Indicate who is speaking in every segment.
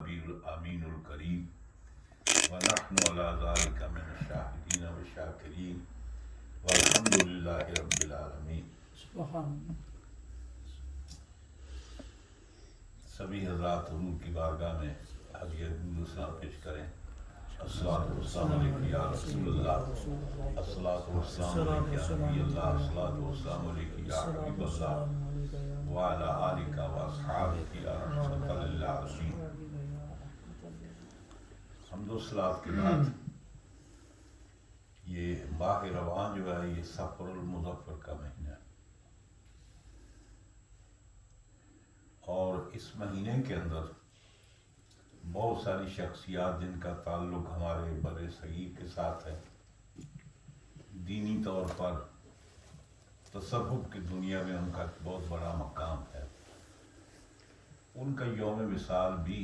Speaker 1: الامین الکریم ونحن علی ذلک من الشاہدین والشاکرین والحمد للہ رب العالمین۔ سبھی حضرات حضور کی بارگاہ میں ہدیہ درود سلام پیش کریں۔ الصلاۃ والسلام علیک یا رسول اللہ، الصلاۃ والسلام علیک یا نبی اللہ، الصلاۃ والسلام علیک یا حبیب اللہ وعلی آلک واصحابک یا رحمۃ للعالمین۔ حمد و صلوات کے بعد یہ ماہ رمضان جو ہے یہ صفر المظفر کا مہینہ ہے، اور اس مہینے کے اندر بہت ساری شخصیات جن کا تعلق ہمارے بر صغیر کے ساتھ ہے، دینی طور پر تصوف کی دنیا میں ان کا بہت بڑا مقام ہے، ان کا یوم وصال بھی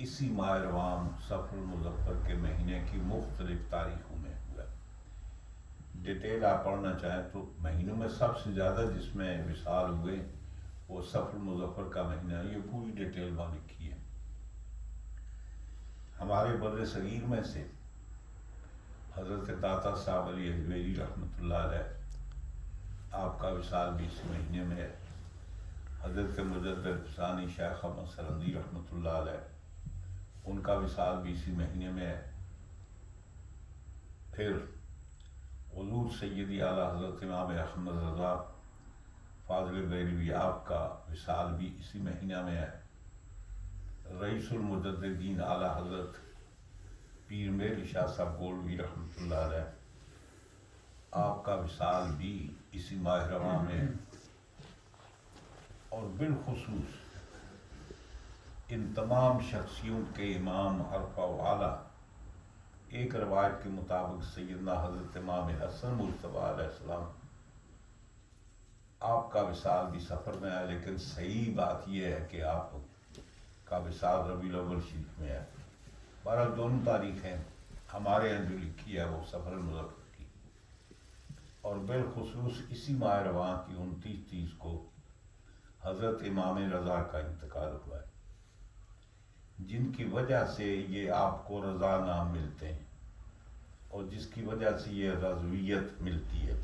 Speaker 1: اسی ماہ رمضان صفر المظفر کے مہینے کی مختلف تاریخوں میں ہوا ہے۔ ڈیٹیل آپ پڑھنا چاہیں تو مہینوں میں سب سے زیادہ جس میں وصال ہوئے وہ صفر المظفر کا مہینہ، یہ پوری ڈیٹیل وہاں لکھی ہے۔ ہمارے بر صغیر میں سے حضرت داتا صاحب علی اجمیری رحمۃ اللہ علیہ، آپ کا وصال بھی اس مہینے میں ہے۔ حضرت مجدد ثانی شیخ احمد سرندی رحمۃ اللہ علیہ، ان کا وصال بھی اسی مہینے میں ہے۔ پھر حضور سیدی اعلیٰ حضرت امام احمد رضا فاضل بریلوی، آپ کا وصال بھی اسی مہینہ میں ہے۔ رئیس المجددین اعلیٰ حضرت پیر میر شاہ صاحب گولوی رحمۃ اللہ علیہ، آپ کا وصال بھی اسی ماہ رمضان میں ہے۔ اور بالخصوص ان تمام شخصیت کے امام عرفہ و اعلیٰ، ایک روایت کے مطابق سیدنا حضرت امام حسن مجتبیٰ علیہ السلام، آپ کا وصال بھی سفر میں ہے، لیکن صحیح بات یہ ہے کہ آپ کا وصال ربیع الاول شریف میں ہے۔ بہرحال دونوں تاریخیں ہمارے یہاں جو لکھی ہے وہ صفر المظفر کی، اور بالخصوص اسی ماہ رمضان کی 29 کو حضرت امام رضا کا انتقال ہوا ہے، جن کی وجہ سے یہ آپ کو رضا نام ملتے ہیں، اور جس کی وجہ سے یہ رضویت ملتی ہے۔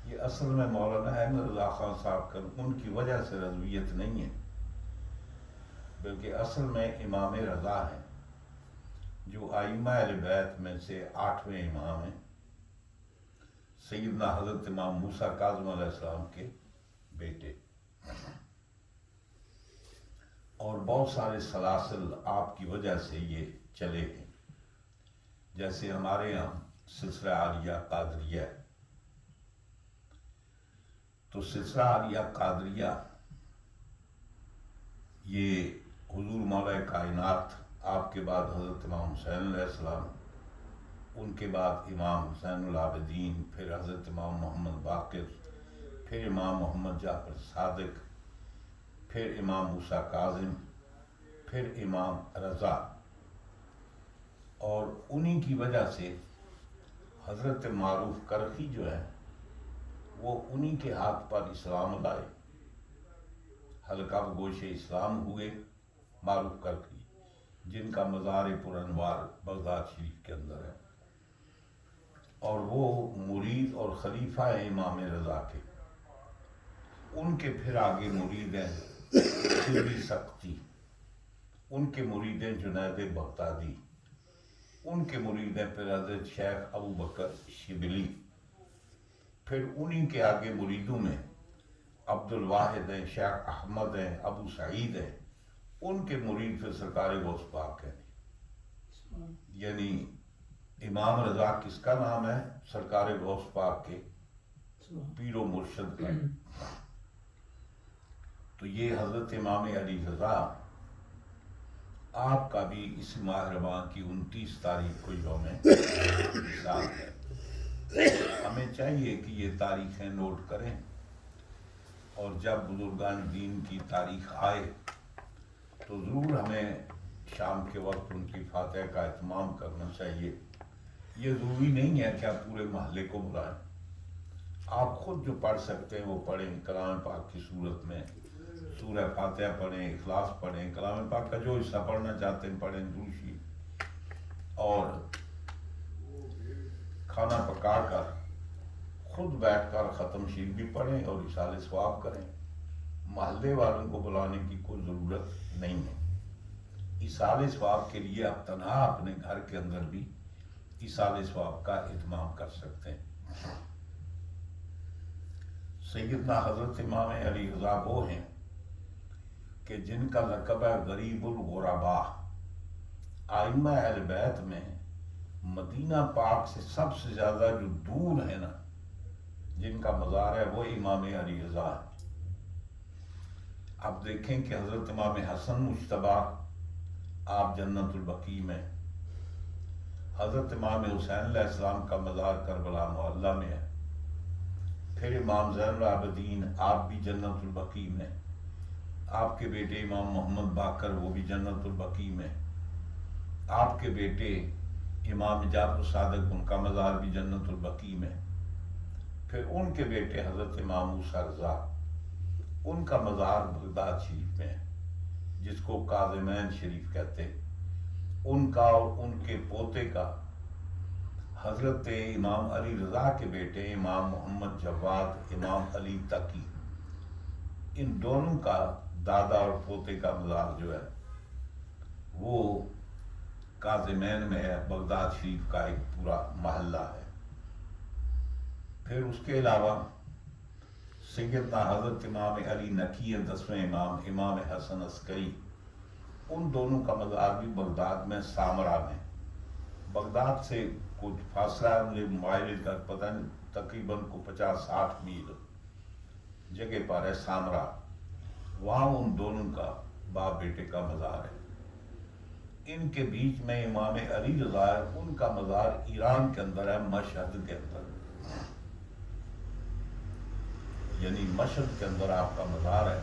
Speaker 1: یہ اصل میں مولانا احمد رضا خان صاحب کا ان کی وجہ سے رضویت نہیں ہے، بلکہ اصل میں امام رضا ہیں، جو ائمہ اہل بیت میں سے 8ویں امام ہیں، سیدنا حضرت امام موسیٰ کاظم علیہ السلام کے بیٹے، اور بہت سارے سلاسل آپ کی وجہ سے یہ چلے ہیں۔ جیسے ہمارے یہاں سلسلہ عالیہ قادریہ، تو سلسلہ عالیہ قادریہ یہ حضور مولا کائنات، آپ کے بعد حضرت امام حسین علیہ السلام، ان کے بعد امام حسین العابدین، پھر حضرت امام محمد باقر، پھر امام محمد جعفر صادق، پھر امام موسیٰ کاظم، پھر امام رضا، اور انہی کی وجہ سے حضرت معروف کرخی جو ہے وہ انہی کے ہاتھ پر اسلام لائے، حلقہ گوش اسلام ہوئے معروف کرخی، جن کا مزار پر انوار بغداد شریف کے اندر ہے، اور وہ مرید اور خلیفہ ہیں امام رضا کے۔ ان کے پھر آگے مرید ہیں سری سختی، ان کے مرید ہیں جنید بغدادی، ان کے مرید ہیں پھر حضرت شیخ ابو بکر شبلی، پھر انہی کے آگے مریدوں میں عبد الواحد ہیں، شیخ احمد ہیں، ابو سعید ہیں، ان کے مرید پھر سرکار غوث پاک ہیں۔ یعنی امام رضا کس کا نام ہے؟ سرکار غوث پاک کے پیر و مرشد کا۔ تو یہ حضرت امام علی رضا، آپ کا بھی اس ماہ رمضان کی 29 تاریخ کو یوم وصال ہے۔ ہمیں چاہیے کہ یہ تاریخیں نوٹ کریں، اور جب بزرگان دین کی تاریخ آئے تو ضرور ہمیں شام کے وقت ان کی فاتحہ کا اہتمام کرنا چاہیے۔ یہ ضروری نہیں ہے کہ آپ پورے محلے کو بلائیں، آپ خود جو پڑھ سکتے ہیں وہ پڑھیں، کلام پاک کی صورت میں سورہ فاتحہ پڑھیں، اخلاص پڑھیں، کلام پاک کا جو حصہ پڑھنا چاہتے ہیں پڑھیں، دوسری اور کھانا پکا کر خود بیٹھ کر ختم شریف بھی پڑھیں اور اصالہ ثواب کریں۔ محلے والوں کو بلانے کی کوئی ضرورت نہیں ہے۔ اصالہ ثواب کے لیے آپ تنہا اپنے گھر کے اندر بھی اصالہ ثواب کا اہتمام کر سکتے ہیں۔ سیدنا حضرت امام علی رضا وہ ہیں کہ جن کا لقب ہے غریب الغرباء۔ ائمہ اہل بیت میں مدینہ پاک سے سب سے زیادہ جو دور ہے نا، جن کا مزار ہے، وہ امام علی رضا ہے۔ آپ دیکھیں کہ حضرت امام حسن مجتبی آپ جنت البقیع میں، حضرت امام حسین علیہ السلام کا مزار کربلا معلیٰ میں ہے، پھر امام زین العابدین آپ بھی جنت البقیع میں، آپ کے بیٹے امام محمد باقر وہ بھی جنت البقیع میں، آپ کے بیٹے امام جعفر صادق ان کا مزار بھی جنت البقیع میں، پھر ان کے بیٹے حضرت امام موسیٰ رضا ان کا مزار بغداد شریف میں ہے، جس کو کاظمین شریف کہتے ہیں۔ ان کا اور ان کے پوتے کا حضرت امام علی رضا کے بیٹے امام محمد جواد، امام علی تقی، ان دونوں کا دادا اور پوتے کا مزار جو ہے وہ کاظمین میں ہے، بغداد شریف کا ایک پورا محلہ ہے۔ پھر اس کے علاوہ سیدنا حضرت امام علی نقی 10ویں امام، امام حسن عسکری، ان دونوں کا مزار بھی بغداد میں سامرا میں، بغداد سے کچھ فاصلہ ہے، مجھے مائلج کا پتہ نہیں، تقریباً کو 50-60 میل جگہ پر ہے سامرا، وہاں ان دونوں کا باپ بیٹے کا مزار ہے۔ ان کے بیچ میں امام علی رضا ہے، ان کا مزار ایران کے اندر ہے، مشہد کے اندر، یعنی مشہد کے اندر آپ کا مزار ہے۔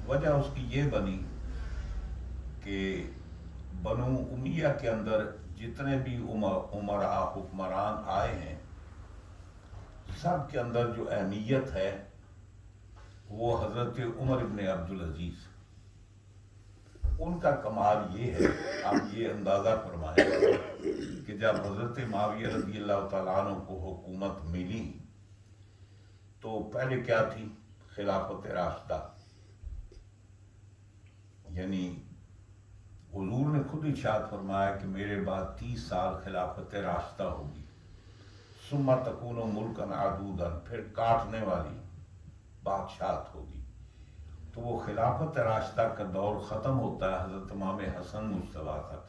Speaker 1: وجہ اس کی یہ بنی کہ بنو امیہ کے اندر جتنے بھی عمراء حکمران آئے ہیں، سب کے اندر جو اہمیت ہے وہ حضرت عمر ابن عبدالعزیز، ان کا کمال یہ ہے، آپ یہ اندازہ فرمائیں کہ جب حضرت معاویہ رضی اللہ تعالیٰ عنہ کو حکومت ملی تو پہلے کیا تھی؟ خلافت راشدہ، یعنی حضور نے خود ارشاد فرمایا کہ میرے بعد 30 سال خلافت راشدہ ہوگی، ثم تکون ملکا عدودا، پھر کاٹنے والی بادشاہت ہوگی۔ تو وہ خلافت راشدہ کا دور ختم ہوتا ہے حضرت امام حسن مجتبی تک،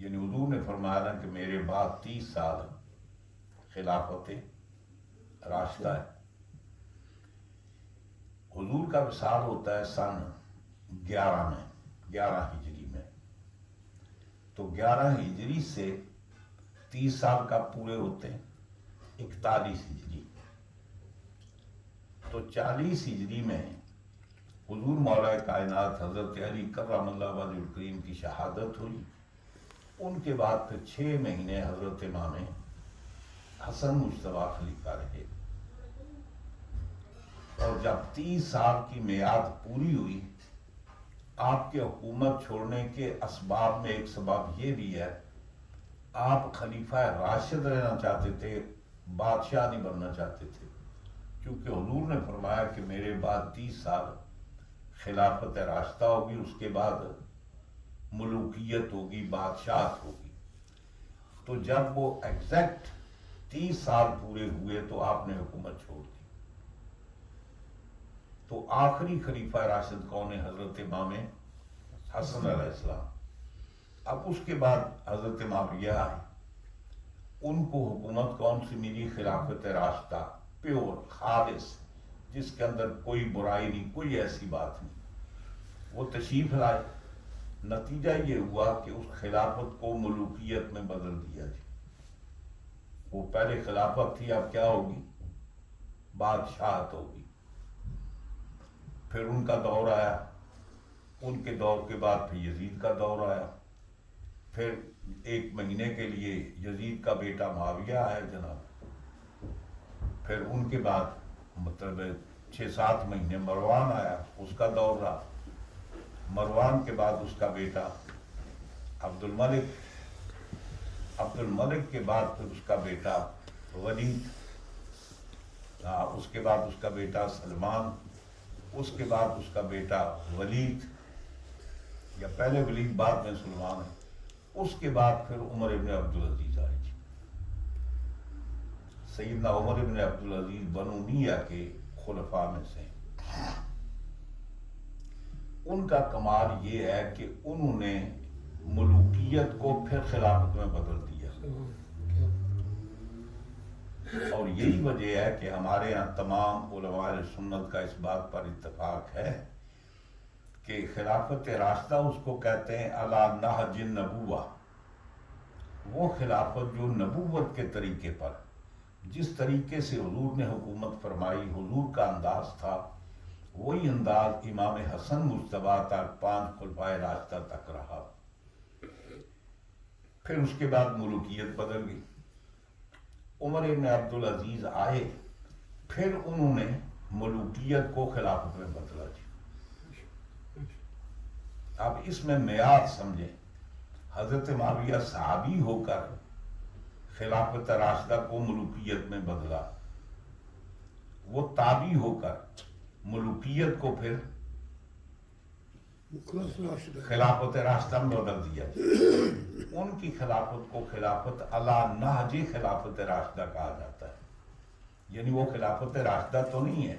Speaker 1: یعنی حضور نے فرمایا نا کہ میرے بعد 30 سال خلافت راشدہ ہے۔ حضور کا وصال ہوتا ہے سن 11 میں، 11 ہجری میں، تو 11 ہجری سے 30 سال کا پورے ہوتے ہیں 41 ہجری، تو 40 ہجری میں حضور مولا کائنات حضرت علی کرم اللہ وجہ الکریم کی شہادت ہوئی۔ ان کے بعد پھر 6 مہینے حضرت امام حسن مجتبی خلیفہ رہے، اور جب 30 سال کی میعاد پوری ہوئی، آپ کے حکومت چھوڑنے کے اسباب میں ایک سبب یہ بھی ہے، آپ خلیفہ راشد رہنا چاہتے تھے، بادشاہ نہیں بننا چاہتے تھے، کیونکہ حضور نے فرمایا کہ میرے بعد 30 سال خلافت راشدہ ہوگی، اس کے بعد ملوکیت ہوگی، بادشاہت ہوگی۔ تو جب وہ ایگزیکٹ 30 سال پورے ہوئے تو آپ نے حکومت چھوڑ دی۔ تو آخری خلیفہ راشد کون ہے؟ حضرت امام حسن علیہ السلام۔ اب اس کے بعد حضرت معاویہ آئے، ان کو حکومت کون سی ملی؟ خلافت راشدہ، پیور، خالص، جس کے اندر کوئی برائی نہیں، کوئی ایسی بات نہیں۔ وہ تشریف لائے، نتیجہ یہ ہوا کہ اس خلافت کو ملوکیت میں بدل دیا جی۔ وہ پہلے خلافت تھی، اب کیا ہوگی؟ بادشاہت ہوگی۔ پھر ان کا دور آیا، ان کے دور کے بعد پھر یزید کا دور آیا، پھر 1 مہینے کے لیے یزید کا بیٹا معاویہ آیا جناب، پھر ان کے بعد مطلب 6-7 مہینے مروان آیا، اس کا دور رہا، مروان کے بعد اس کا بیٹا عبد الملک کے بعد پھر اس کا بیٹا ولید، اس کے بعد اس کا بیٹا سلمان، اس کے بعد اس کا بیٹا ولید، یا پہلے ولید بعد میں سلمان ہے، اس کے بعد پھر عمر ابن عبدالعزیز آئے جی۔ سیدنا عمر ابن عبدالعزیز بنو امیہ کے خلفاء میں سے، ان کا کمال یہ ہے کہ انہوں نے ملوکیت کو پھر خلافت میں بدل دیا، اور یہی وجہ ہے کہ ہمارے ہاں تمام علماء سنت کا اس بات پر اتفاق ہے کہ خلافت راشدہ اس کو کہتے ہیں علی نہج النبوہ، وہ خلافت جو نبوت کے طریقے پر، جس طریقے سے حضور نے حکومت فرمائی، حضور کا انداز تھا، وہی انداز امام حسن مجتبیٰ تک 5 خلفائے راشدہ تک رہا۔ پھر اس کے بعد ملوکیت بدل گئی، عمر ابن عبدالعزیز آئے، پھر انہوں نے ملوکیت کو خلافت میں بدلا جی۔ اب اس میں معیار سمجھیں، حضرت معاویہ صحابی ہو کر خلافت راشدہ کو ملوکیت میں بدلا، وہ تابعی ہو کر ملوکیت کو پھر خلافت راشدہ میں بدل دیا جائے۔ ان کی خلافت کو خلافت علی نہج خلافت راشدہ کہا جاتا ہے، یعنی وہ خلافت راشدہ تو نہیں ہے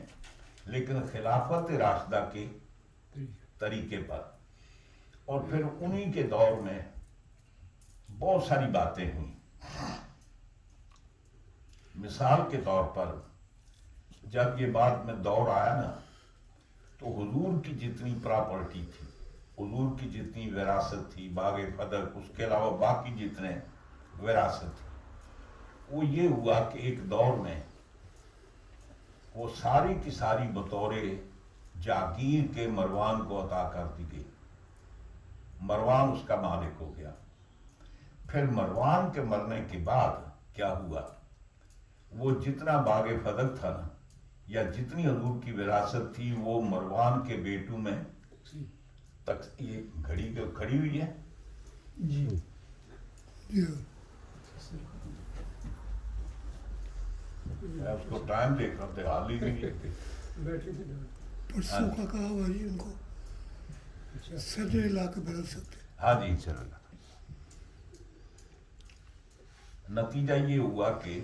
Speaker 1: لیکن خلافت راشدہ کے طریقے پر۔ اور پھر انہی کے دور میں بہت ساری باتیں ہوئیں، مثال کے طور پر جب یہ بعد میں دور آیا نا، تو حضور کی جتنی پراپرٹی تھی، حضور کی جتنی وراثت تھی، باغ فدق، اس کے علاوہ باقی جتنے وراثت تھی، وہ یہ ہوا کہ ایک دور میں وہ ساری کی ساری بطور جاگیر کے مروان کو عطا کر دی گئی، مروان اس کا مالک ہو گیا۔ پھر مروان کے مرنے کے بعد کیا ہوا، وہ جتنا باغ فدق تھا نا، یا جتنی حضور کی وراثت تھی، وہ مروان کے بیٹوں میں یہ گھڑی کھڑی ہوئی ہے
Speaker 2: جی،
Speaker 1: میں اس کو ٹائم دیکھ رہا تھا، حال ہی نہیں
Speaker 2: پرسوں کا کہا ہوا جی، ان کو سجے لا کے بدل سکتے۔
Speaker 1: ہاں جی، نتیجہ یہ ہوا کہ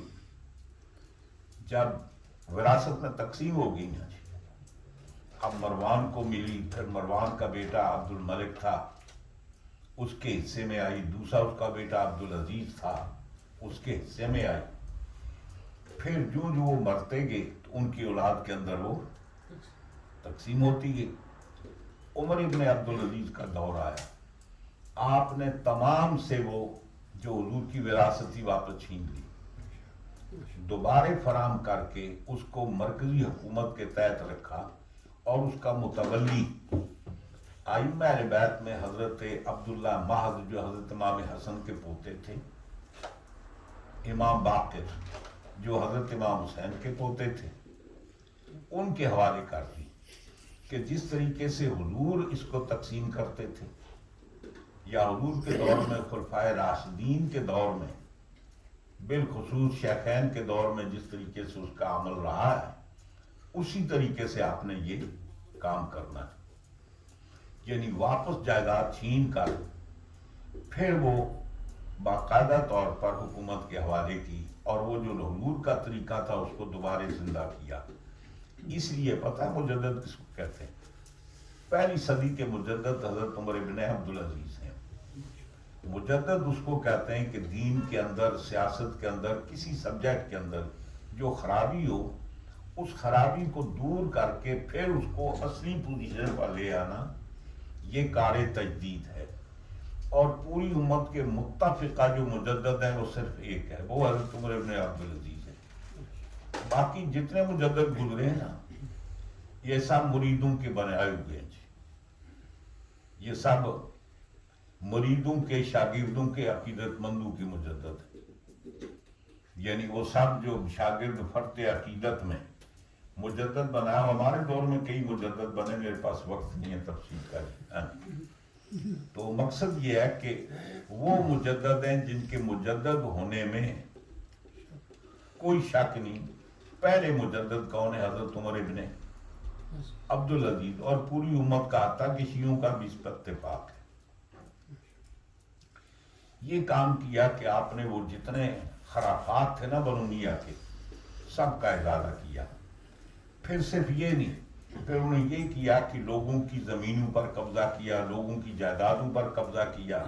Speaker 1: جب وراثت میں تقسیم ہو گئی نا جی، اب مروان کو ملی، پھر مروان کا بیٹا عبد الملک تھا، اس کے حصے میں آئی، دوسرا اس کا بیٹا عبدالعزیز تھا، اس کے حصے میں آئی، پھر جو وہ مرتے گئے تو ان کی اولاد کے اندر وہ تقسیم ہوتی گئی۔ عمر ابن عبدالعزیز کا دور آیا، آپ نے تمام سے وہ جو حضور کی وراثت تھی واپس چھین لی، دوبارہ فراہم کر کے اس کو مرکزی حکومت کے تحت رکھا، اور اس کا متولی ائمہ اہل بیت میں حضرت عبداللہ مہد، جو حضرت امام حسن کے پوتے تھے، امام باقر جو حضرت امام حسین کے پوتے تھے، ان کے حوالے کر دی کہ جس طریقے سے حضور اس کو تقسیم کرتے تھے، یا حضور کے دور میں خلفائے راشدین کے دور میں، بالخصوص شیخین کے دور میں جس طریقے سے اس کا عمل رہا ہے، اسی طریقے سے آپ نے یہ کام کرنا ہے، یعنی واپس جائیداد چھین کر پھر وہ باقاعدہ طور پر حکومت کے حوالے کی، اور وہ جو حضور کا طریقہ تھا اس کو دوبارہ زندہ کیا۔ اس لیے پتہ ہے مجدد کس کو کہتے ہیں؟ پہلی صدی کے مجدد حضرت عمر ابن عبدالعزیز ہیں۔ مجدد اس کو کہتے ہیں کہ دین کے اندر، سیاست کے اندر، کسی سبجیکٹ کے اندر جو خرابی ہو، اس خرابی کو دور کر کے پھر اس کو اصلی پوزیشن پر لے آنا، یہ کار تجدید ہے۔ اور پوری امت کے متفقہ جو مجدد ہیں وہ صرف ایک ہے، وہ حضرت عمر ابن عبدالعزیز ہے۔ باقی جتنے مجدد گزرے ہیں نا، یہ سب مریدوں کے بنائے ہوئے ہیں جی، یہ سب مریدوں کے، شاگردوں کے، عقیدت مندوں کی مجدد ہے، یعنی وہ سب جو شاگرد فرد عقیدت میں مجدد بنایا. ہمارے دور میں کئی مجدد بنے, میرے پاس وقت نہیں ہے تفصیل کا. تو مقصد یہ ہے کہ وہ مجدد ہیں جن کے مجدد ہونے میں کوئی شک نہیں. پہلے مجدد کون ہے؟ حضرت عمر ابن عبدالعزیز. اور پوری امت کا آتا کہ شیعوں کا بھی اس پر اتفاق ہے. یہ کام کیا کہ آپ نے وہ جتنے خرافات تھے نا بنو امیہ کے, سب کا ازالہ کیا. پھر صرف یہ نہیں, پھر انہوں نے یہ کیا کہ لوگوں کی زمینوں پر قبضہ کیا, لوگوں کی جائیدادوں پر قبضہ کیا.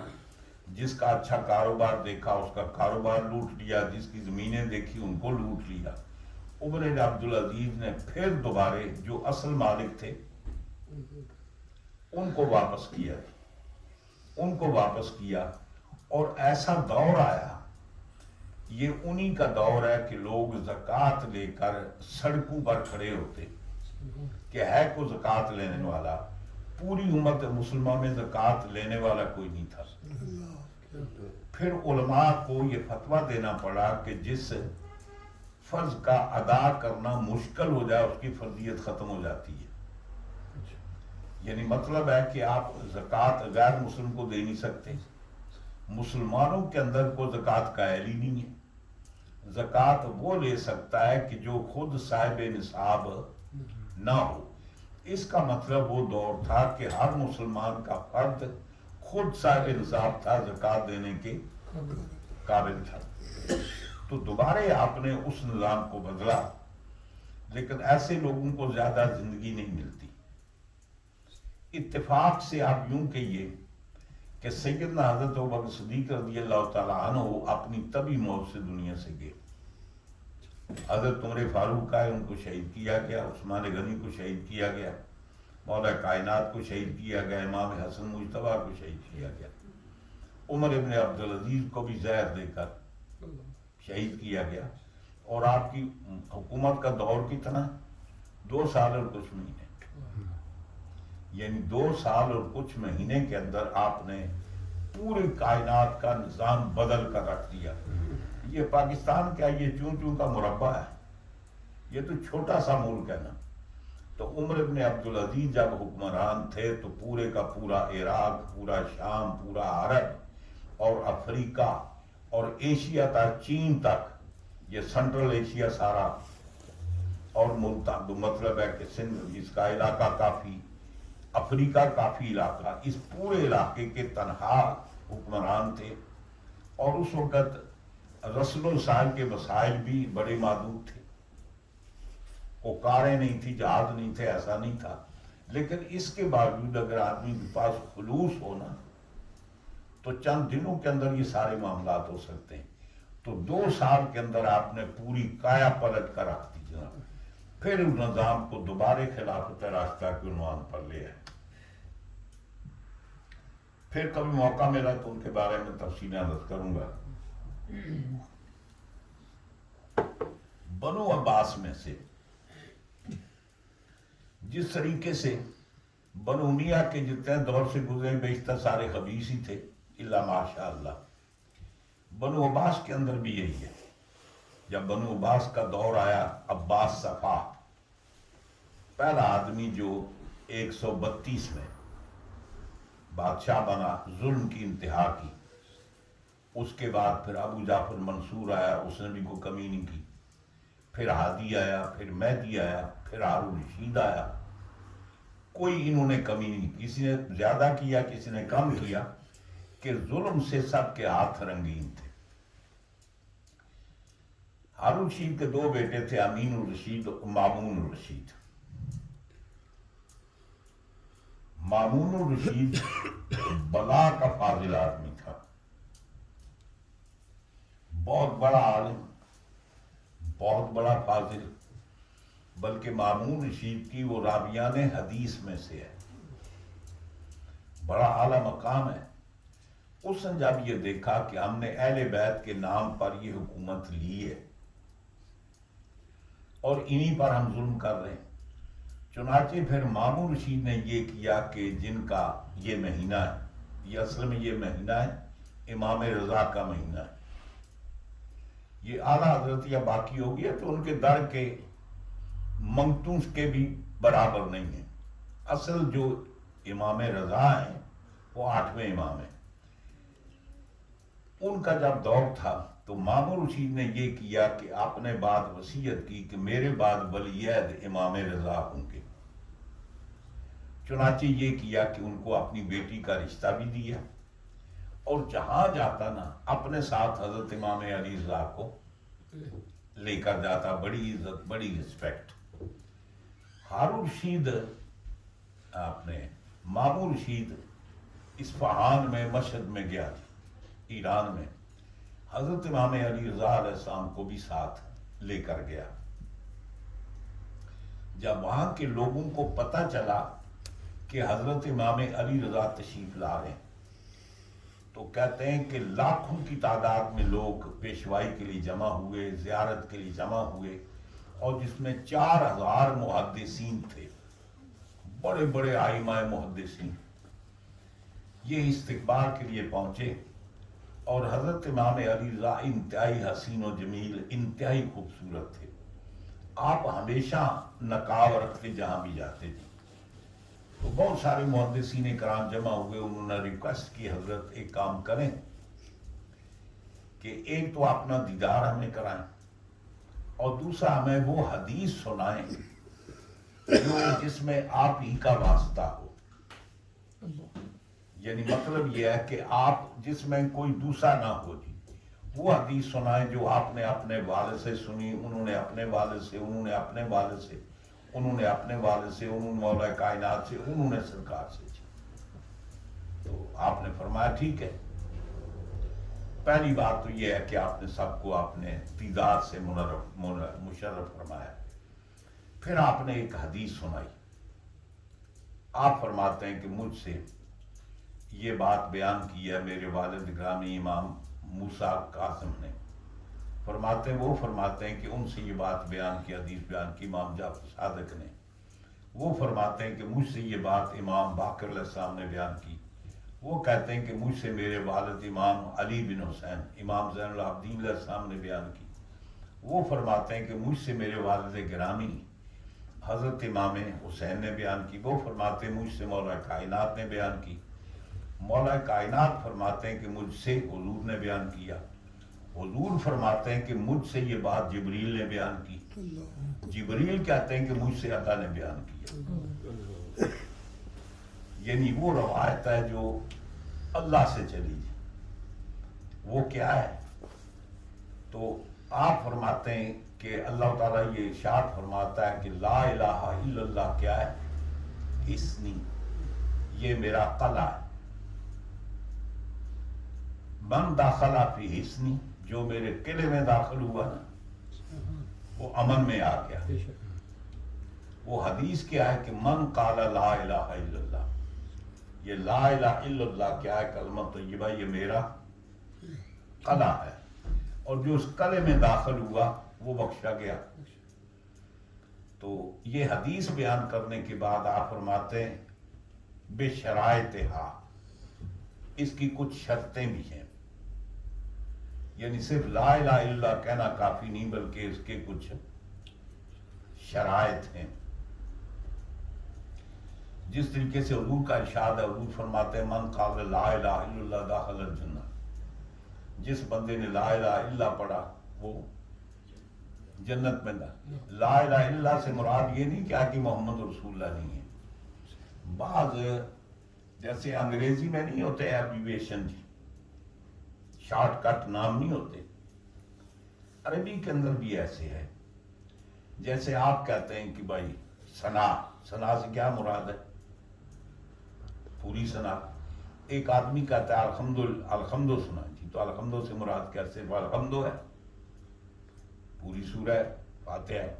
Speaker 1: جس کا اچھا کاروبار دیکھا اس کا کاروبار لوٹ لیا, جس کی زمینیں دیکھی ان کو لوٹ لیا. عمر بن عبدالعزیز نے پھر دوبارہ جو اصل مالک تھے ان کو واپس کیا, ان کو واپس کیا. اور ایسا دور آیا, یہ انہی کا دور ہے کہ لوگ زکوٰۃ لے کر سڑکوں پر کھڑے ہوتے کہ ہے کوئی زکوٰۃ لینے والا. پوری امت مسلمہ میں زکوٰۃ لینے والا کوئی نہیں تھا. پھر علماء کو یہ فتویٰ دینا پڑا کہ جس فرض کا ادا کرنا مشکل ہو جائے اس کی فرضیت ختم ہو جاتی ہے. یعنی مطلب ہے کہ آپ زکوٰۃ غیر مسلم کو دے نہیں سکتے. مسلمانوں کے اندر کوئی زکوٰۃ کا اہل ہی نہیں ہے. زکوٰۃ وہ لے سکتا ہے کہ جو خود صاحب نصاب نہ ہو. اس کا مطلب وہ دور تھا کہ ہر مسلمان کا فرد خود صاحب نصاب تھا, زکوٰۃ دینے کے قابل تھا. تو دوبارہ آپ نے اس نظام کو بدلا, لیکن ایسے لوگوں کو زیادہ زندگی نہیں ملتی. اتفاق سے آپ یوں کہیے کہ سیدنا حضرت ابوبکر صدیق رضی اللہ تعالیٰ عنہ اپنی طبی موت سے دنیا سے گئے. حضرت عمر فاروق کا ان کو شہید کیا گیا, عثمان غنی کو شہید کیا گیا, مولا کائنات کو شہید کیا گیا, امام حسن مجتبیٰ کو شہید کیا گیا, عمر ابن عبدالعزیز کو بھی زہر دے کر شہید کیا گیا. اور آپ کی حکومت کا دور کتنا؟ 2 سال اور کچھ مہینے. یعنی 2 سال اور کچھ مہینے کے اندر آپ نے پوری کائنات کا نظام بدل کر رکھ دیا. یہ پاکستان کیا, یہ چون چون کا مربع ہے, یہ تو چھوٹا سا ملک ہے نا. تو عمر ابن عبدالعزیز جب حکمران تھے تو پورے کا پورا عراق, پورا شام, پورا عرب اور افریقہ اور ایشیا تک, چین تک, یہ سنٹرل ایشیا سارا, اور مطلب ہے کہ سندھ اس کا علاقہ کافی, افریقہ کافی علاقہ, اس پورے علاقے کے تنہا حکمران تھے. اور اس وقت رسل و سائل کے وسائل بھی بڑے محدود تھے. وہ کاریں نہیں تھی, جہاز نہیں تھے, ایسا نہیں تھا. لیکن اس کے باوجود اگر آدمی کے پاس خلوص ہونا تو چند دنوں کے اندر یہ سارے معاملات ہو سکتے ہیں. تو 2 سال کے اندر آپ نے پوری کایا پلٹ کر رکھ دی جناب. پھر اس نظام کو دوبارہ خلافت راشدہ کے عنوان پر لے آئے. پھر کبھی موقع ملا تو ان کے بارے میں تفصیلیں عرض کروں گا. بنو عباس میں سے جس طریقے سے بنو امیہ کے جتنے دور سے گزرے بیشتر سارے خبیث ہی تھے الا ماشاء اللہ. بنو عباس کے اندر بھی یہی ہے. جب بنو عباس کا دور آیا, عباس صفا پہلا آدمی جو 132 میں بادشاہ بنا, ظلم کی انتہا کی. اس کے بعد پھر ابو جعفر منصور آیا, اس نے بھی کوئی کمی نہیں کی. پھر ہادی آیا, پھر مہدی آیا, پھر ہارون رشید آیا. کوئی انہوں نے کمی نہیں, کسی نے زیادہ کیا, کسی نے کم کیا, کہ ظلم سے سب کے ہاتھ رنگین تھے. ہارون رشید کے 2 بیٹے تھے, امین الرشید اور مامون الرشید. مامون الرشید بلا کا فاضل آدمی تھا, بہت بڑا عالم, بہت بڑا فاضل. بلکہ مامون رشید کی وہ راویان حدیث میں سے ہے, بڑا اعلیٰ مقام ہے. اس نے جب یہ دیکھا کہ ہم نے اہل بیت کے نام پر یہ حکومت لی ہے اور انہی پر ہم ظلم کر رہے ہیں, چنانچہ پھر مامون رشید نے یہ کیا کہ جن کا یہ مہینہ ہے, یہ اصل میں یہ مہینہ ہے امام رضا کا مہینہ ہے, یہ اعلیٰ حضرت یا باقی ہو گیا, تو ان کے در کے منگتوں کے بھی برابر نہیں ہیں. اصل جو امام رضا ہیں وہ 8ویں امام ہیں. ان کا جب دور تھا تو مامون رشید نے یہ کیا کہ اپنے بعد وصیت کی کہ میرے بعد ولی عہد امام رضا ہوں گے. چنانچہ یہ کیا کہ ان کو اپنی بیٹی کا رشتہ بھی دیا اور جہاں جاتا نا اپنے ساتھ حضرت امام علی رضا کو لے کر جاتا. بڑی عزت بڑی رسپیکٹ. ہارون رشید مامون رشید اصفہان میں مشہد میں گیا تھا ایران میں. حضرت امام علی رضا علیہ السلام کو بھی ساتھ لے کر گیا. جب وہاں کے لوگوں کو پتہ چلا کہ حضرت امام علی رضا تشریف لا رہے ہیں تو کہتے ہیں کہ لاکھوں کی تعداد میں لوگ پیشوائی کے لیے جمع ہوئے, زیارت کے لیے جمع ہوئے, اور جس میں 4000 محدثین تھے, بڑے بڑے ائمہ محدثین. یہ استقبال کے لیے پہنچے اور حضرت امام علی رضا انتہائی حسین و جمیل, انتہائی خوبصورت تھے. آپ ہمیشہ نقاب رکھتے جہاں بھی جاتے تھے. تو بہت سارے محدثین کرام جمع ہوئے. انہوں نے ریکویسٹ کی حضرت ایک کام کریں کہ ایک تو اپنا دیدار ہمیں کرائیں اور دوسرا ہمیں وہ حدیث سنائیں جس میں آپ ہی کا واسطہ ہو. یعنی مطلب یہ ہے کہ آپ جس میں کوئی دوسرا نہ ہو جی, وہ حدیث سنائیں جو آپ نے اپنے والد سے سنی, انہوں نے اپنے والد سے, انہوں نے اپنے والد سے, انہوں نے اپنے والد سے, انہوں نے مولا کائنات سے, انہوں نے سرکار سے. تو آپ نے فرمایا ٹھیک ہے. پہلی بات تو یہ ہے کہ آپ نے سب کو اپنے دیدار سے مشرف فرمایا. پھر آپ نے ایک حدیث سنائی. آپ فرماتے ہیں کہ مجھ سے یہ بات بیان کی ہے میرے والد گرامی امام موسیٰ قاسم نے. وہ فرماتے ہیں کہ ان سے یہ بات بیان کی, حدیث بیان کی امام جعفر صادق نے. وہ فرماتے ہیں کہ مجھ سے یہ بات امام باقر علیہ السلام نے بیان کی. وہ کہتے ہیں کہ مجھ سے میرے والد امام علی بن حسین, امام زین العابدین علیہ السلام نے بیان کی. وہ فرماتے ہیں کہ مجھ سے میرے والد گرامی حضرت امام حسین نے بیان کی. وہ فرماتے ہیں مجھ سے مولا کائنات نے بیان کی. مولا کائنات فرماتے ہیں کہ مجھ سے حضور نے بیان کیا. حضور فرماتے ہیں کہ مجھ سے یہ بات جبریل نے بیان کی. جبریل کہتے ہیں کہ مجھ سے اللہ نے بیان کیا. یعنی وہ روایت ہے جو اللہ سے چلی. وہ کیا ہے؟ تو آپ فرماتے ہیں کہ اللہ تعالیٰ یہ ارشاد فرماتا ہے کہ لا الہ الا اللہ کیا ہے؟ اسنی, یہ میرا قلعہ ہے. من داخلہ فی حصنی, جو میرے قلعے میں داخل ہوا نا وہ امن میں آ گیا. وہ حدیث کیا ہے کہ من قال لا الہ الا اللہ, یہ لا الہ الا اللہ کیا ہے؟ کلمہ طیبہ, یہ میرا قلعہ ہے. اور جو اس قلعے میں داخل ہوا وہ بخشا گیا. تو یہ حدیث بیان کرنے کے بعد آپ فرماتے ہیں بے شرائطہا, اس کی کچھ شرطیں بھی ہیں. یعنی صرف لا الہ الا اللہ کہنا کافی نہیں, بلکہ اس کے کچھ شرائط ہیں. جس طریقے سے حضور کا ارشاد ہے, حضور فرماتے ہیں من قال لا الہ الا اللہ داخل الجنہ. جس بندے نے لا الہ الا اللہ پڑھا وہ جنت میں دا. لا الہ الا اللہ سے مراد یہ نہیں کہ محمد رسول اللہ نہیں ہے. بعض جیسے انگریزی میں نہیں ہوتے ایبریویشن جی, شارٹ کٹ نام نہیں ہوتے, عربی کے اندر بھی ایسے ہے. جیسے آپ کہتے ہیں کہ بھائی ثنا, ثنا سے کیا مراد ہے؟ پوری ثنا. ایک آدمی کہتا ہے الحمدو سنا جی, تو الحمدو سے مراد کیا؟ صرف الحمدو ہے, پوری سورہ فاتحہ ہے.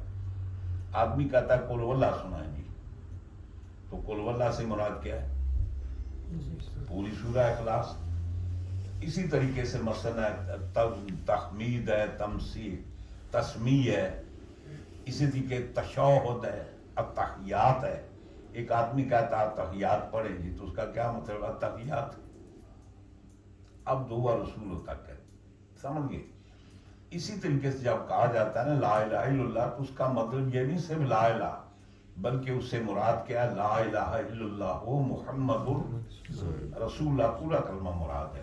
Speaker 1: آدمی کہتا ہے قل واللہ سنا ہے جی, تو قل واللہ سے مراد کیا ہے؟ پوری سورہ اخلاص. اسی طریقے سے مثلا تحمید ہے, تسمیع ہے, اسی طریقے تشہد ہے, التحیات ہے. ایک آدمی کہتا ہے تحیات پڑھیں جی, تو اس کا کیا مطلب ہے؟ تحیات عبد و رسول تک ہے. سمجھ گئے؟ اسی طریقے سے جب کہا جاتا ہے نا لا الہ الا اللہ، تو اس کا مطلب یہ نہیں صرف لا الہ، بلکہ اس سے مراد کیا ہے؟ لا الہ الا اللہ محمد رسول اللہ، پورا کلمہ مراد ہے۔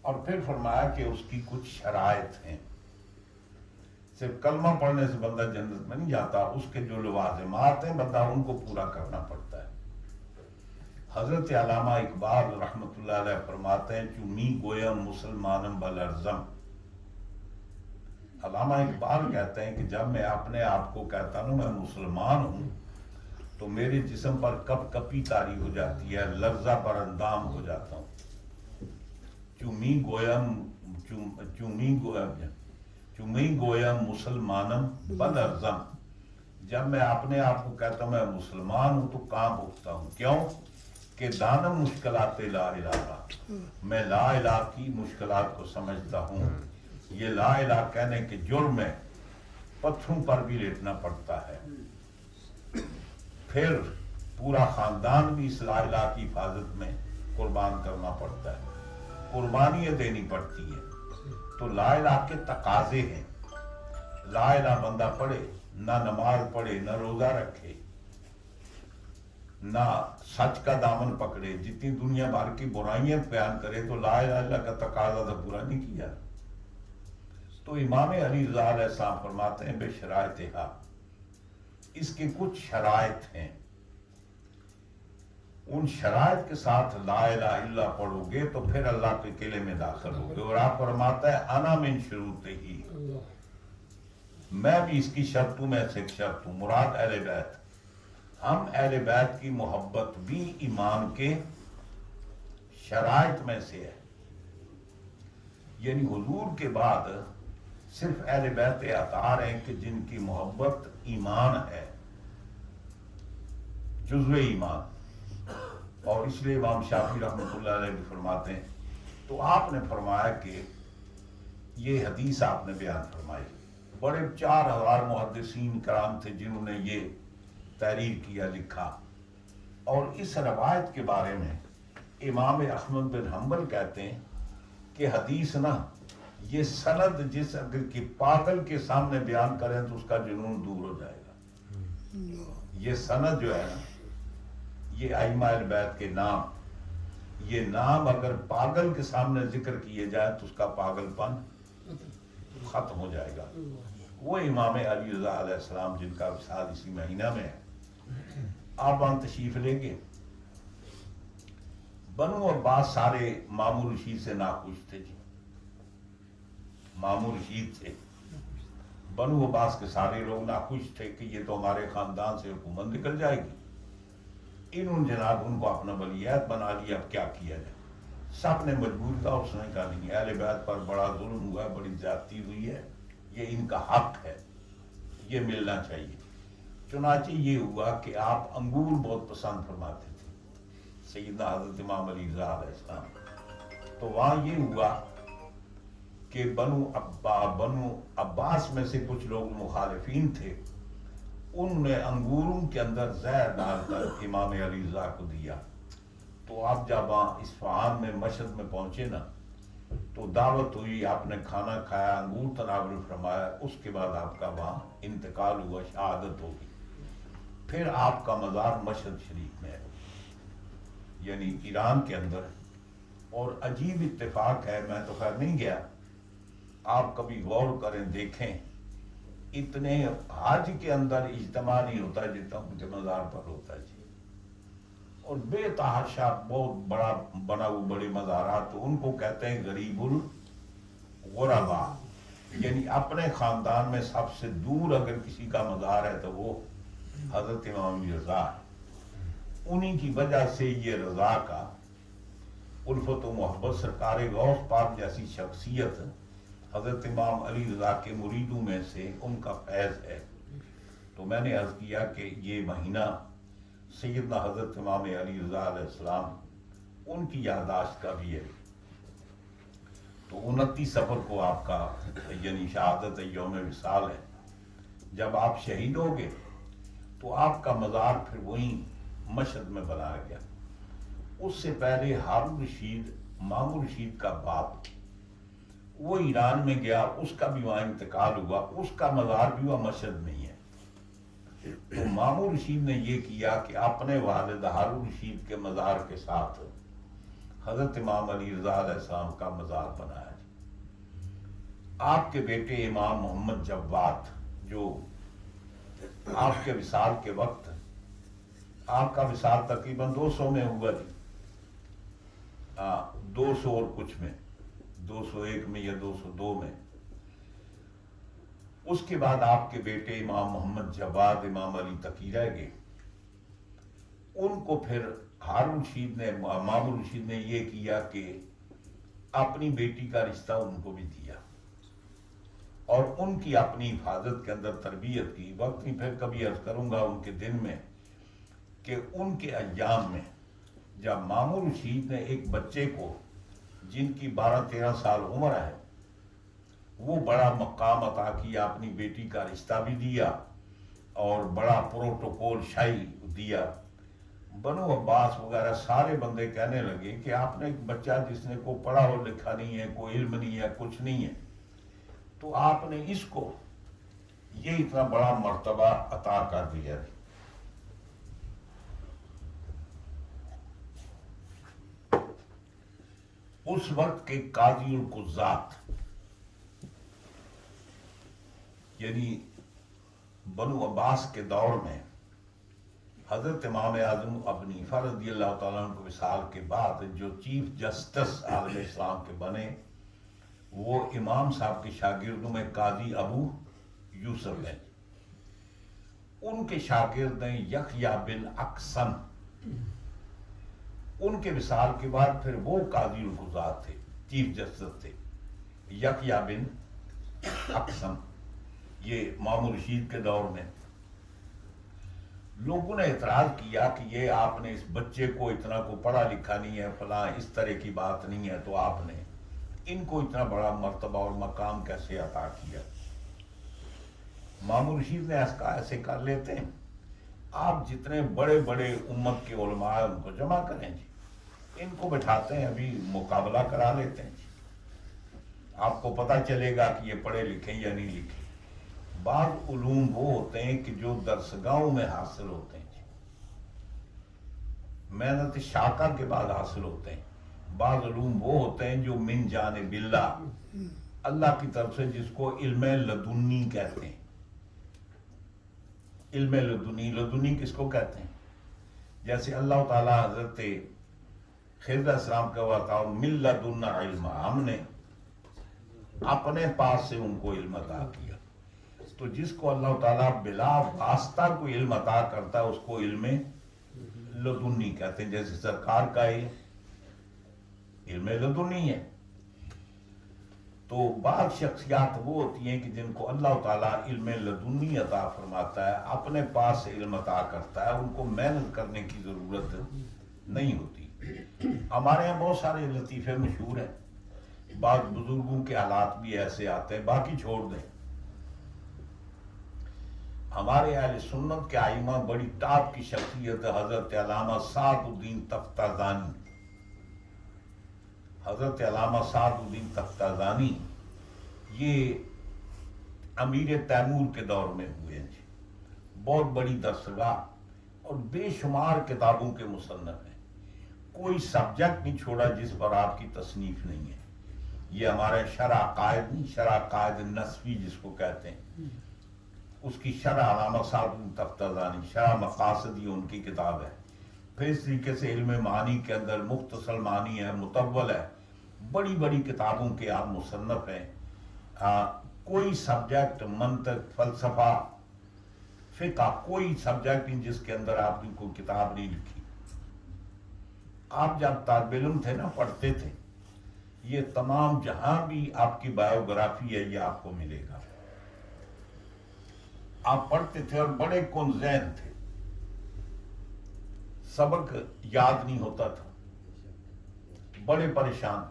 Speaker 1: اور پھر فرمایا کہ اس کی کچھ شرائط ہیں، صرف کلمہ پڑھنے سے بندہ جنت میں نہیں جاتا، اس کے جو لوازمات ہیں بندہ ان کو پورا کرنا پڑتا ہے۔ حضرت علامہ اقبال رحمۃ اللہ علیہ فرماتے ہیں چمی گویم مسلمانم بلرزم۔ علامہ اقبال کہتے ہیں کہ جب میں اپنے آپ کو کہتا ہوں میں مسلمان ہوں تو میرے جسم پر کپ کپی طاری ہو جاتی ہے، لرزہ پر اندام ہو جاتا ہوں۔ چمی گویم مسلمانم بلرزم، جب میں اپنے آپ کو کہتا ہوں میں مسلمان ہوں تو کانپ اٹھتا ہوں۔ کیوں؟ کہ دانم مشکلات لا الہ، میں لا الہ کی مشکلات کو سمجھتا ہوں۔ یہ لا الہ کہنے کے جرم میں پتھروں پر بھی لیٹنا پڑتا ہے، پھر پورا خاندان بھی اس لا الہ کی حفاظت میں قربان کرنا پڑتا ہے، قربانیاں دینی پڑتی ہیں۔ تو لا الہ کے تقاضے ہیں۔ لا الہ بندہ پڑھے، نہ نماز پڑھے، نہ روزہ رکھے، نہ سچ کا دامن پکڑے، جتنی دنیا بھر کی برائیاں بیان کرے تو لا الہ الا اللہ کا تقاضا تو پورا نہیں کیا۔ تو امام علی رضا علیہ السلام فرماتے ہیں بے شرائطہا، اس کے کچھ شرائط ہیں، ان شرائط کے ساتھ لا الہ الا اللہ پڑھو گے تو پھر اللہ کے قلعے میں داخل ہوگے۔ اور آپ فرماتا ہے انا من شروطہی، میں بھی اس کی شرطوں میں سے ایک شرط ہوں، مراد اہل بیت۔ ہم اہل بیت کی محبت بھی ایمان کے شرائط میں سے ہے، یعنی حضور کے بعد صرف اہل بیت اطہار ہیں کہ جن کی محبت ایمان ہے، جزو ایمان۔ اور اس لیے امام شافعی رحمۃ اللہ علیہ بھی فرماتے ہیں، تو آپ نے فرمایا کہ یہ حدیث آپ نے بیان فرمائی، بڑے 4000 محدثین کرام تھے جنہوں نے یہ تحریر کیا، لکھا۔ اور اس روایت کے بارے میں امام احمد بن حنبل کہتے ہیں کہ حدیث نا یہ سند جس اگر کی پاگل کے سامنے بیان کریں تو اس کا جنون دور ہو جائے گا۔ یہ سند جو ہے نا، یہ ائمہ اہل بیت کے نام، یہ نام اگر پاگل کے سامنے ذکر کیے جائے تو اس کا پاگل پن ختم ہو جائے گا۔ وہ امام علی رضا علیہ السلام جن کا وصال اسی مہینہ میں ہے، آپ وہاں تشریف لیں گے۔ بنو عباس سارے مامون رشید سے ناخوش تھے جی، مامون رشید سے بنو عباس کے سارے لوگ ناخوش تھے کہ یہ تو ہمارے خاندان سے حکومت نکل جائے گی۔ انہوں نے جناب ان کو اپنا ولیعہد بنا لیا، اب کیا کیا جائے؟ سب نے مجبور تھا، اس نے کہا نہیں، اہل بیت پر بڑا ظلم ہوا ہے، بڑی زیادتی ہوئی ہے، یہ ان کا حق ہے، یہ ملنا چاہیے۔ چنانچہ یہ ہوا کہ آپ انگور بہت پسند فرماتے تھے، سیدنا حضرت امام علی رضا علیہ السلام۔ تو وہاں یہ ہوا کہ بنو عباس میں سے کچھ لوگ مخالفین تھے، انہوں نے انگوروں کے اندر زہر ڈال کر امام علی رضا کو دیا۔ تو آپ جب وہاں اصفہان میں مشہد میں پہنچے نا تو دعوت ہوئی، آپ نے کھانا کھایا، انگور تناول فرمایا، اس کے بعد آپ کا وہاں انتقال ہوا، شہادت ہوگی۔ پھر آپ کا مزار مشہد شریف میں ہے، یعنی ایران کے اندر۔ اور عجیب اتفاق ہے، میں تو خیر نہیں گیا، آپ کبھی غور کریں، دیکھیں، اتنے حج کے اندر اجتماع نہیں ہوتا جتنا ان کے مزار پر ہوتا ہے جی۔ اور بے تحاشا بہت بڑا بنا ہوئے بڑے مزارات، تو ان کو کہتے ہیں غریب الغربا، یعنی اپنے خاندان میں سب سے دور اگر کسی کا مزار ہے تو وہ حضرت امام رضا ہے۔ انہی کی وجہ سے یہ رضا کا الفت و محبت، سرکار غوث پاک جیسی شخصیت حضرت امام علی رضا کے مریدوں میں سے ان کا فیض ہے۔ تو میں نے عرض کیا کہ یہ مہینہ سیدنا حضرت امام علی رضا علیہ السلام ان کی یادداشت کا بھی ہے۔ تو 29 صفر کو آپ کا یعنی شہادت یوم وصال ہے۔ جب آپ شہید ہوگے تو آپ کا مزار پھر وہیں مشہد میں بنایا گیا۔ اس سے پہلے ہارون رشید، مامون رشید کا باپ، وہ ایران میں گیا، اس کا بھی وہاں انتقال ہوا، اس کا مزار بھی وہاں مشہد میں ہی ہے۔ تو مامون رشید نے یہ کیا کہ اپنے والد ہارون رشید کے مزار کے ساتھ حضرت امام علی رضا علیہ السلام کا مزار بنایا۔ آپ کے بیٹے امام محمد جواد جو آپ کے وصال کے وقت، آپ کا وصال تقریباً 200 میں ہوا جی، 200 اور کچھ میں، 201 میں یا 202 میں۔ اس کے بعد آپ کے بیٹے امام محمد جواد امام علی تک ہی رہ گئے۔ ان کو پھر ہارون رشید نے، مامون رشید نے یہ کیا کہ اپنی بیٹی کا رشتہ ان کو بھی دیا اور ان کی اپنی حفاظت کے اندر تربیت کی۔ وقت ہی پھر کبھی عرض کروں گا ان کے دن میں کہ ان کے ایام میں جب مامون رشید نے ایک بچے کو جن کی 12-13 سال عمر ہے وہ بڑا مقام عطا کیا، اپنی بیٹی کا رشتہ بھی دیا اور بڑا پروٹوکول شاہی دیا۔ بنو عباس وغیرہ سارے بندے کہنے لگے کہ آپ نے ایک بچہ جس نے کوئی پڑھا ہو لکھا نہیں ہے، کوئی علم نہیں ہے، کچھ نہیں ہے، تو آپ نے اس کو یہ اتنا بڑا مرتبہ عطا کر دیا۔ اس وقت کے قاضی القضات یعنی بنو عباس کے دور میں حضرت امام اعظم ابو حنیفہ رضی اللہ تعالیٰ عنہ کو وصال کے بعد جو چیف جسٹس عالم اسلام کے بنے وہ امام صاحب کے شاگردوں میں قاضی ابو یوسف ہیں۔ ان کے شاگرد ہیں یحییٰ بن اقسم۔ ان کے وصال کے بعد پھر وہ قاضی القضات تھے، چیف جسٹس تھے، یحییٰ بن اقسم۔ یہ مامون رشید کے دور میں لوگوں نے اعتراض کیا کہ یہ آپ نے اس بچے کو اتنا کو پڑھا لکھا نہیں ہے، فلاں اس طرح کی بات نہیں ہے، تو آپ نے ان کو اتنا بڑا مرتبہ اور مقام کیسے عطا کیا؟ مامون رشید نے ایسے کر لیتے ہیں، آپ جتنے بڑے بڑے امت کے علماء ہیں ان کو جمع کریں جی، ان کو بٹھاتے ہیں، ابھی مقابلہ کرا لیتے ہیں جی، آپ کو پتہ چلے گا کہ یہ پڑھے لکھیں یا نہیں لکھیں۔ بعض علوم وہ ہوتے ہیں کہ جو درسگاہوں میں حاصل ہوتے ہیں جی، محنت شاقہ کے بعد حاصل ہوتے ہیں۔ بعض علوم وہ ہوتے ہیں جو من جانب اللہ، اللہ کی طرف سے، جس کو علم لدنی کہتے ہیں۔ علم لدنی، لدنی کس کو کہتے ہیں؟ جیسے اللہ تعالیٰ حضرت خضر علیہ السلام کا بتاؤ من لدن علم، ہم نے اپنے پاس سے ان کو علم عطا کیا۔ تو جس کو اللہ تعالیٰ بلا واسطہ کو علم عطا کرتا ہے اس کو علم لدنی کہتے ہیں۔ جیسے سرکار کا علم لدنی ہے۔ تو بعض شخصیات وہ ہوتی ہیں کہ جن کو اللہ تعالیٰ علم لدنی عطا فرماتا ہے، اپنے پاس سے علم عطا کرتا ہے، ان کو محنت کرنے کی ضرورت نہیں ہوتی۔ ہمارے یہاں بہت سارے لطیفے مشہور ہیں، بعض بزرگوں کے حالات بھی ایسے آتے ہیں، باقی چھوڑ دیں۔ ہمارے اہل سنت کے ائمہ بڑی ٹاپ کی شخصیت حضرت علامہ سعد الدین تفتازانی۔ حضرت علامہ سعد الدین تفتازانی یہ امیر تیمور کے دور میں ہوئے ہیں جی، بہت بڑی درسگاہ اور بے شمار کتابوں کے مصنف ہیں، کوئی سبجیکٹ نہیں چھوڑا جس پر آپ کی تصنیف نہیں ہے۔ یہ ہمارے شرح قائد نہیں، شرح قائد نصفی جس کو کہتے ہیں، اس کی شرح علامہ سعد الدین تفتازانی، شرح مقاصد یہ ان کی کتاب ہے۔ پھر اس طریقے سے علم معانی کے اندر مختصر معانی ہے، مطول ہے، بڑی بڑی کتابوں کے آپ مصنف ہیں۔ کوئی سبجیکٹ منطق، فلسفہ، فقہ، کوئی سبجیکٹ نہیں جس کے اندر آپ نے کوئی کتاب نہیں لکھی۔ آپ جب طالب علم تھے نا، پڑھتے تھے، یہ تمام جہاں بھی آپ کی بایوگرافی ہے یہ آپ کو ملے گا۔ آپ پڑھتے تھے اور بڑے کن ذہن تھے، سبق یاد نہیں ہوتا تھا، بڑے پریشان۔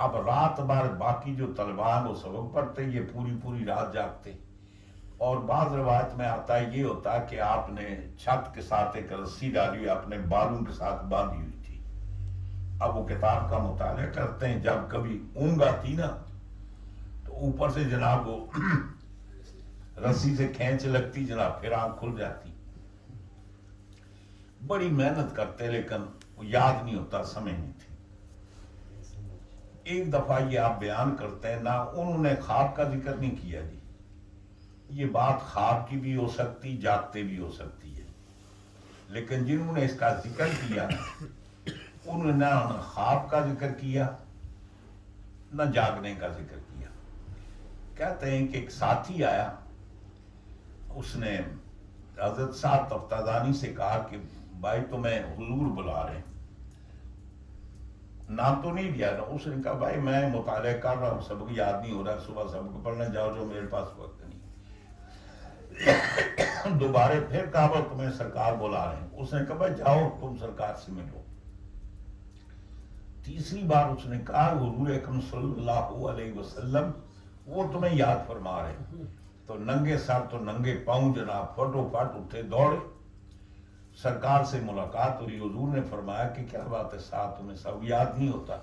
Speaker 1: اب رات بھر باقی جو طلباء ہیں وہ سبق پڑھتے، یہ پوری پوری رات جاگتے، اور بعض روایت میں آتا ہے یہ ہوتا ہے کہ آپ نے چھت کے ساتھ ایک رسی ڈالی ہوئی اپنے بالوں کے ساتھ باندھی ہوئی تھی۔ اب وہ کتاب کا مطالعہ کرتے ہیں، جب کبھی اونگ آتی نا اوپر سے جناب وہ رسی سے کھینچ لگتی جناب، پھر آنکھ کھل جاتی. بڑی محنت کرتے لیکن وہ یاد نہیں ہوتا، سمجھ نہیں تھی. ایک دفعہ یہ آپ بیان کرتے ہیں نا، انہوں نے خواب کا ذکر نہیں کیا جی. یہ بات خواب کی بھی ہو سکتی، جاگتے بھی ہو سکتی ہے، لیکن جنہوں نے اس کا ذکر کیا انہوں نے نہ خواب کا ذکر کیا نہ جاگنے کا ذکر کیا. کہتے ہیں کہ ایک ساتھی آیا، اس نے حضرت صاحب تفتازانی سے کہا کہ بھائی تمہیں حضور بلا رہے ہیں. نام تو نہیں لیا نا. اس نے کہا بھائی میں مطالعہ کر رہا ہوں، سبق یاد نہیں ہو رہا، صبح سبق پڑھنے جاؤ جو میرے پاس وقت نہیں. دوبارہ پھر کہا وہ تمہیں سرکار بلا رہے ہیں. اس نے کہا بھائی جاؤ تم سرکار سے ملو. تیسری بار اس نے کہا حضور اکرم صلی اللہ علیہ وسلم وہ تمہیں یاد فرما رہے ہیں. تو ننگے سر تو ننگے پاؤں جناب فٹو فٹ اٹھے دوڑے، سرکار سے ملاقات ہوئی. حضور نے فرمایا کہ کیا بات ہے صاحب تمہیں سب یاد نہیں ہوتا؟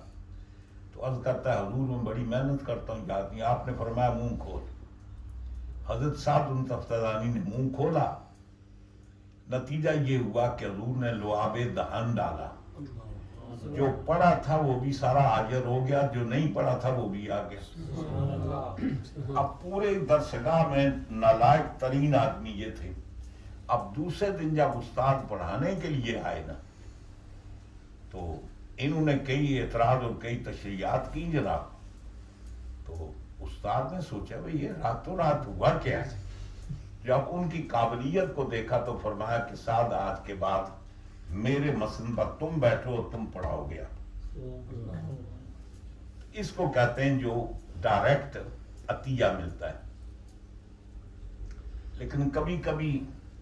Speaker 1: تو عرض کرتا ہے حضور میں بڑی محنت کرتا ہوں، یاد نہیں. آپ نے فرمایا منہ کھول. حضرت صاحب تفتازانی نے منہ کھولا. نتیجہ یہ ہوا کہ حضور نے لعاب دہن ڈالا. جو پڑھا تھا وہ بھی سارا حاضر ہو گیا، جو نہیں پڑھا تھا وہ بھی آ گیا. اب پورے درسگاہ میں نالائق ترین آدمی یہ تھے. اب دوسرے دن جب استاد پڑھانے کے لیے آئے نا، تو انہوں نے کئی اعتراض اور کئی تشریحات کی جناب. تو استاد نے سوچا بھئی یہ راتوں رات ہوا کیا ہے؟ جب ان کی قابلیت کو دیکھا تو فرمایا کہ سعد آج کے بعد میرے مسند پر تم بیٹھو اور تم پڑھاؤ گے. اس کو کہتے ہیں جو ڈائریکٹ عطیہ ملتا ہے. لیکن کبھی کبھی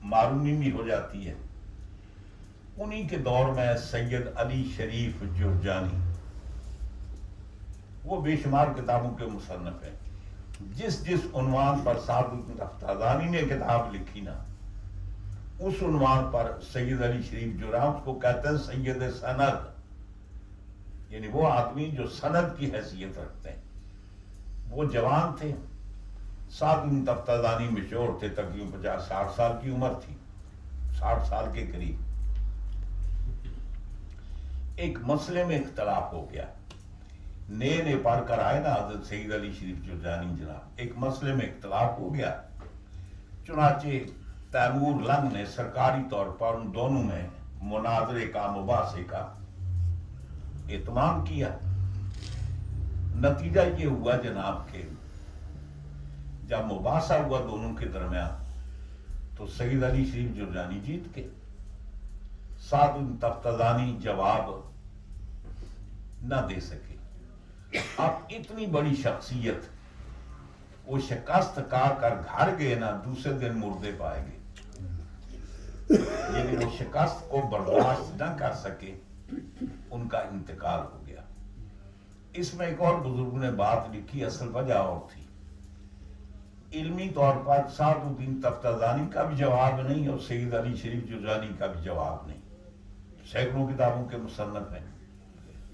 Speaker 1: معرومی بھی ہو جاتی ہے. انہی کے دور میں سید علی شریف جرجانی، وہ بے شمار کتابوں کے مصنف ہیں. جس عنوان پر سعد تفتازانی نے کتاب لکھی نا، اس عنوان پر سید علی شریف جرجانی کو کہتے ہیں سید سند، یعنی وہ آدمی جو سند کی حیثیت رکھتے ہیں. وہ جوان تھے. سعد تفتازانی مچور تھے، تقریباً 50-60 سال کی عمر تھی، 60 سال کے قریب. ایک مسئلے میں اختلاف ہو گیا. نئے پڑھ کر آئے نا حضرت سید علی شریف جرجانی جناب، ایک مسئلے میں اختلاف ہو گیا. چنانچہ تیمور لنگ نے سرکاری طور پر ان دونوں میں مناظرے کا، مباحثے کا اہتمام کیا. نتیجہ یہ ہوا جناب کہ جب مباحثہ ہوا دونوں کے درمیان تو سید علی شریف جرجانی جیت کے. سعد تفتازانی جواب نہ دے سکے. اب اتنی بڑی شخصیت، وہ شکست کھا کر گھر گئے نا، دوسرے دن مردے پائے گئے. یعنی وہ شکست کو برداشت نہ کر سکے، ان کا انتقال ہو گیا. اس میں ایک اور بزرگ نے بات لکھی، اصل وجہ اور تھی. علمی طور پر سعد الدین تفتازانی کا بھی جواب نہیں اور سید علی شریف جرجانی کا بھی جواب نہیں. سینکڑوں کتابوں کے مصنف ہیں.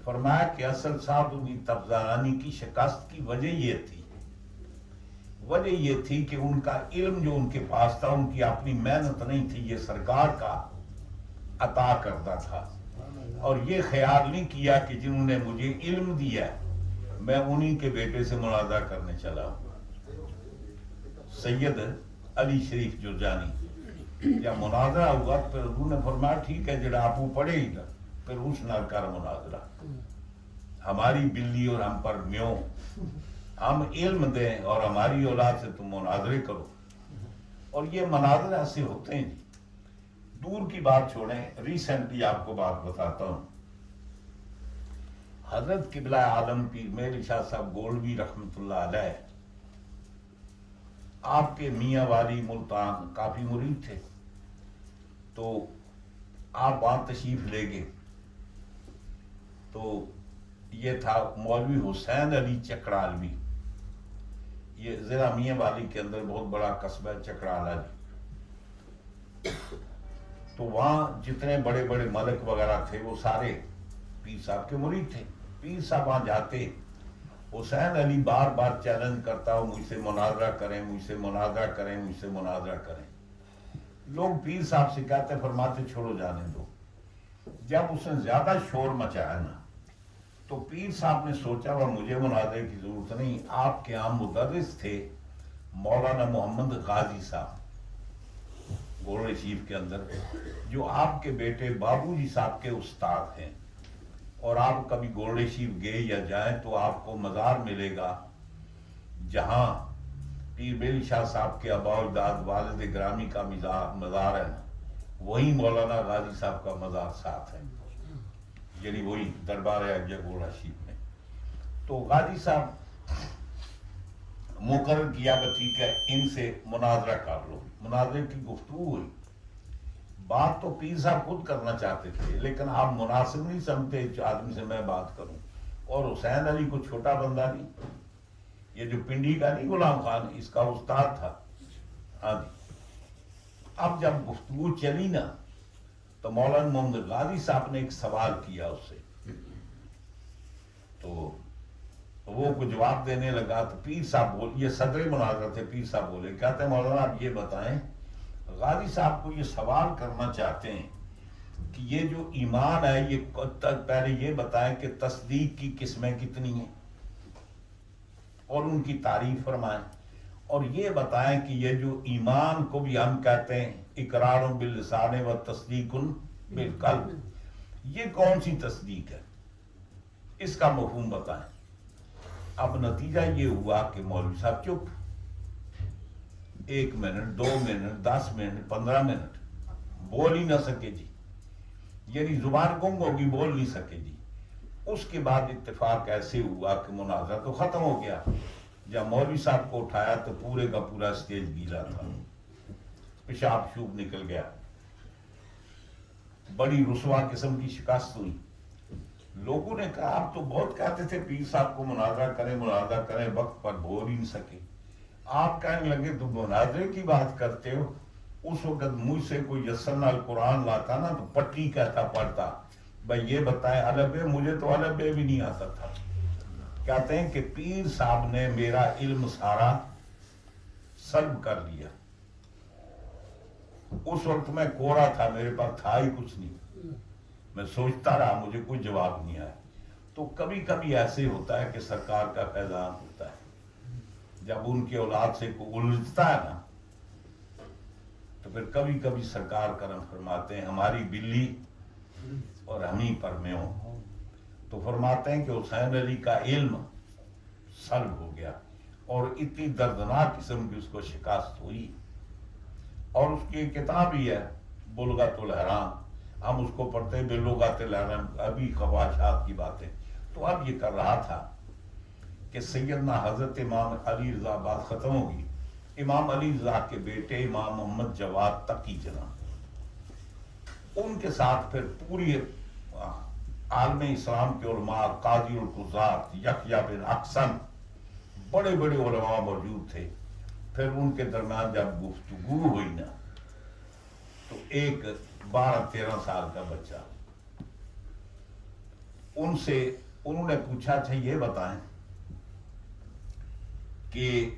Speaker 1: فرمایا کہ اصل سعد الدین تفتازانی کی شکست کی وجہ یہ تھی کہ ان کا علم جو ان کے پاس تھا، ان کی اپنی محنت نہیں تھی، یہ سرکار کا عطا کردہ تھا. اور یہ خیال نہیں کیا کہ جنہوں نے مجھے علم دیا میں انہی کے بیٹے سے مناظرہ کرنے چلا ہوں. سید علی شریف جرجانی جب مناظرہ ہوا پھر حضور نے فرمایا ٹھیک ہے جڑا آپ پڑھے ہی نا، پھر اس نہ کر مناظرہ. ہماری بلی اور ہم پر میوں، ہم علم دیں اور ہماری اولاد سے تم مناظرے کرو. اور یہ مناظرے ایسے ہوتے ہیں جی. دور کی بات چھوڑیں، ریسنٹلی آپ کو بات بتاتا ہوں. حضرت قبلہ عالم پیر مہر شاہ صاحب گولوی رحمۃ اللہ علیہ، آپ کے میاں والی ملتان کافی مرید تھے. تو آپ وہاں تشریف لے گئے تو یہ تھا مولوی حسین علی چکرالوی. یہ ضلع میاں والی کے اندر بہت بڑا قصبہ ہے چکرالا جی. تو وہاں جتنے بڑے بڑے ملک وغیرہ تھے وہ سارے پیر صاحب کے مرید تھے. پیر صاحب وہاں جاتے حسین علی بار بار چیلنج کرتا ہو مجھ سے مناظرہ کریں، مجھ سے مناظرہ کریں، مجھ سے مناظرہ کریں. لوگ پیر صاحب سے کہتے فرماتے چھوڑو جانے دو. جب اس نے زیادہ شور مچایا نا تو پیر صاحب نے سوچا وہ مجھے مناظرے کی ضرورت نہیں. آپ کے عام مدرس تھے مولانا محمد غازی صاحب گولڑے شریف کے اندر، جو آپ کے بیٹے بابو جی صاحب کے استاد ہیں. اور آپ کبھی گولڑے شریف گئے یا جائیں تو آپ کو مزار ملے گا جہاں پیر بیلی شاہ صاحب کے آباء و اجداد والد گرامی کا مزار ہے نا، وہی مولانا غازی صاحب کا مزار ساتھ ہے، یعنی وہی دربار اجیا گولڑا شریف میں. تو غازی صاحب مقرر کیا کہ ٹھیک ہے ان سے مناظرہ کر لو. مناظرے کی گفتگو ہوئی. بات تو پیر صاحب خود کرنا چاہتے تھے لیکن آپ مناسب نہیں سمجھتے اس آدمی سے میں بات کروں. اور حسین علی کو چھوٹا بندہ نہیں، یہ جو پنڈی کا نہیں غلام خان اس کا استاد تھا. ہاں جی. اب جب گفتگو چلی نا تو مولانا محمد غازی صاحب نے ایک سوال کیا اس سے، تو وہ کو جواب دینے لگا تو پیر صاحب یہ صدر مناظرہ تھے. پیر صاحب بولے، کہتے ہیں مولانا آپ یہ بتائیں، غازی صاحب کو یہ سوال کرنا چاہتے ہیں کہ یہ جو ایمان ہے یہ پہلے یہ بتائیں کہ تصدیق کی قسمیں کتنی ہیں اور ان کی تعریف فرمائیں. اور یہ بتائیں کہ یہ جو ایمان کو بھی ہم کہتے ہیں اقرار باللسان و تصدیق بالقلب، یہ کون سی تصدیق ہے، اس کا مفہوم بتائیں. اب نتیجہ یہ ہوا کہ مولوی صاحب چپ. 1 منٹ 2 منٹ 10 منٹ 15 منٹ بول ہی نہ سکے جی، یعنی زبان گنگ ہوگی، بول نہیں سکے جی. اس کے بعد اتفاق ایسے ہوا کہ مناظرہ تو ختم ہو گیا. جب مولوی صاحب کو اٹھایا تو پورے کا پورا اسٹیج گیلا تھا، پیشاب شوب نکل گیا، بڑی رسوا قسم کی شکست ہوئی. لوگوں نے کہا آپ تو بہت کہتے تھے پیر صاحب کو مناظرہ کریں، وقت پر بول ہی نہیں سکے. آپ کہنے لگے تو مناظرے کی بات کرتے ہو. اس وقت مجھ سے کوئی یسرنا القرآن لاتا نا تو پٹی کہتا پڑھتا، بھائی یہ بتائیں الب، مجھے تو الب بھی نہیں آتا تھا. کہتے ہیں کہ پیر صاحب نے میرا علم سارا سلب کر لیا. اس وقت میں کورا تھا، میرے پاس تھا ہی کچھ نہیں. میں سوچتا رہا، مجھے کوئی جواب نہیں آیا. تو کبھی کبھی ایسے ہوتا ہے کہ سرکار کا فیضان ہوتا ہے، جب ان کی اولاد سے کوئی الجھتا ہے نا تو پھر کبھی کبھی سرکار کرم فرماتے ہیں ہماری بلی اور ہم ہی پر میں ہوں. تو فرماتے ہیں کہ حسین علی کا علم سلب ہو گیا اور اتنی دردناک قسم کی اس کو شکست ہوئی. اور اس کی ایک کتاب ہی ہے بلغت الحرام، ہم اس کو پڑھتے ہیں بلغت الحرام، ابھی خواہشات کی باتیں. تو اب یہ کر رہا تھا کہ سیدنا حضرت امام علی رضا بات ختم ہوگی. امام علی رضا کے بیٹے امام محمد جواد تقی جناب، ان کے ساتھ پھر پوری عالم اسلام کے علماء، قاضی القضات، یحییٰ بن اقسم، بڑے بڑے علماء موجود تھے. پھر ان کے درمیان جب گفتگو ہوئی نا تو ایک 12-13 سال کا بچہ ان سے انہوں نے پوچھا، اچھا یہ بتائیں کہ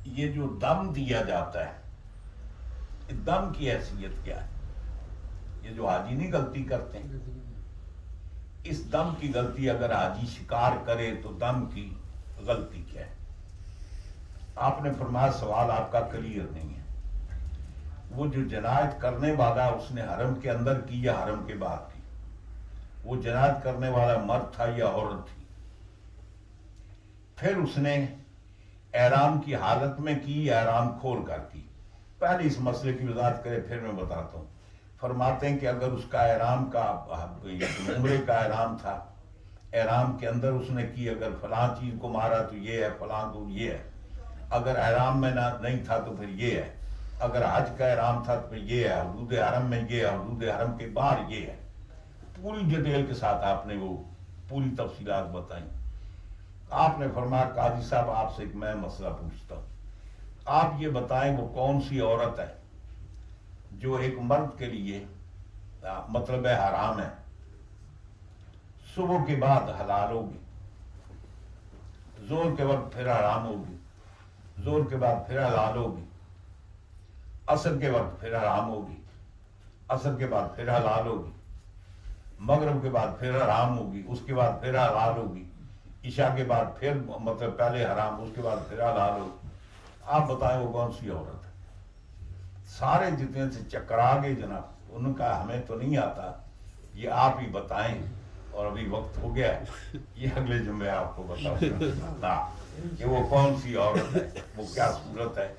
Speaker 1: یہ جو دم دیا جاتا ہے، دم کی حیثیت کیا ہے؟ یہ جو حاجی نہیں غلطی کرتے ہیں، اس دم کی غلطی اگر حاجی شکار کرے تو دم کی غلطی کیا ہے؟ آپ نے فرمایا سوال آپ کا کلیئر نہیں ہے. وہ جو جنایت کرنے والا اس نے حرم کے اندر کی یا حرم کے باہر کی؟ وہ جنایت کرنے والا مرد تھا یا عورت تھی؟ پھر اس نے احرام کی حالت میں کی یا احرام کھول کر کی؟ پہلے اس مسئلے کی وضاحت کرے پھر میں بتاتا ہوں. فرماتے ہیں کہ اگر اس کا احرام کا عمرے کا احرام تھا، احرام کے اندر اس نے کی، اگر فلاں چیز کو مارا تو یہ ہے، فلاں تو یہ ہے. اگر احرام میں نہیں تھا تو پھر یہ ہے. اگر حج کا احرام تھا تو پھر یہ ہے. حدود حرم میں یہ ہے، حدود حرم کے باہر یہ ہے. پوری ڈیٹیل کے ساتھ آپ نے وہ پوری تفصیلات بتائیں. آپ نے فرمایا قاضی صاحب آپ سے ایک میں مسئلہ پوچھتا ہوں، آپ یہ بتائیں وہ کون سی عورت ہے جو ایک مرد کے لیے مطلب ہے حرام ہے، صبح کے بعد حلال ہوگی، زور کے وقت پھر حرام ہوگی، زور کے بعد پھر حلال ہوگی، عصر کے وقت پھر حرام ہوگی، عصر کے بعد پھر حلال ہوگی، مغرب کے بعد پھر حرام ہوگی، اس کے بعد پھر حلال ہوگی، عشاء کے بعد پھر مطلب پہلے حرام، اس کے بعد پھر حلال ہوگی۔ آپ بتائیں وہ کون سی عورت ہے؟ سارے جتنے سے چکرا گئے جناب، ان کا ہمیں تو نہیں آتا، یہ آپ ہی بتائیں، اور ابھی وقت ہو گیا ہے، یہ اگلے جمعے آپ کو بتاؤں گا کہ وہ کون سی عورت ہے، وہ کیا صورت ہے۔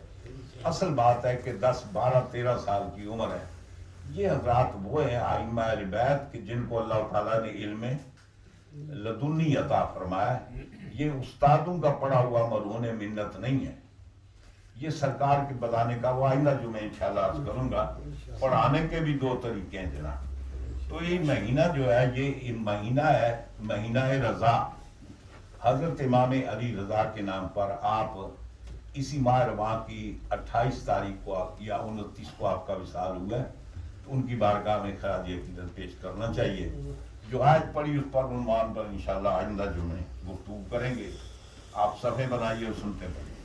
Speaker 1: اصل بات ہے کہ 10 12 13 سال کی عمر ہے۔ یہ حضرات وہ ہیں ائمہ اہل بیت کہ جن کو اللہ تعالیٰ نے علم لدنی عطا فرمایا ہے۔ یہ استادوں کا پڑھا ہوا مرہون منت نہیں ہے، یہ سرکار کے بتانے کا، وہ آئندہ جو میں انشاءاللہ عرض کروں گا۔ پڑھانے کے بھی 2 طریقے ہیں جناب۔ تو یہ مہینہ جو ہے، یہ مہینہ ہے مہینہ رضا، حضرت امام علی رضا کے نام پر آپ اسی ماہ رواں کی 28 تاریخ کو یا 29 کو آپ کا وصال ہوا ہے، تو ان کی بارگاہ میں خراج عقیدت پیش کرنا چاہیے۔ جو آیت پڑھی اس پر عنوان پر انشاءاللہ آئندہ جو میں گفتگو کریں گے۔ آپ صفحے بنائیے اور سنتے پڑھیے۔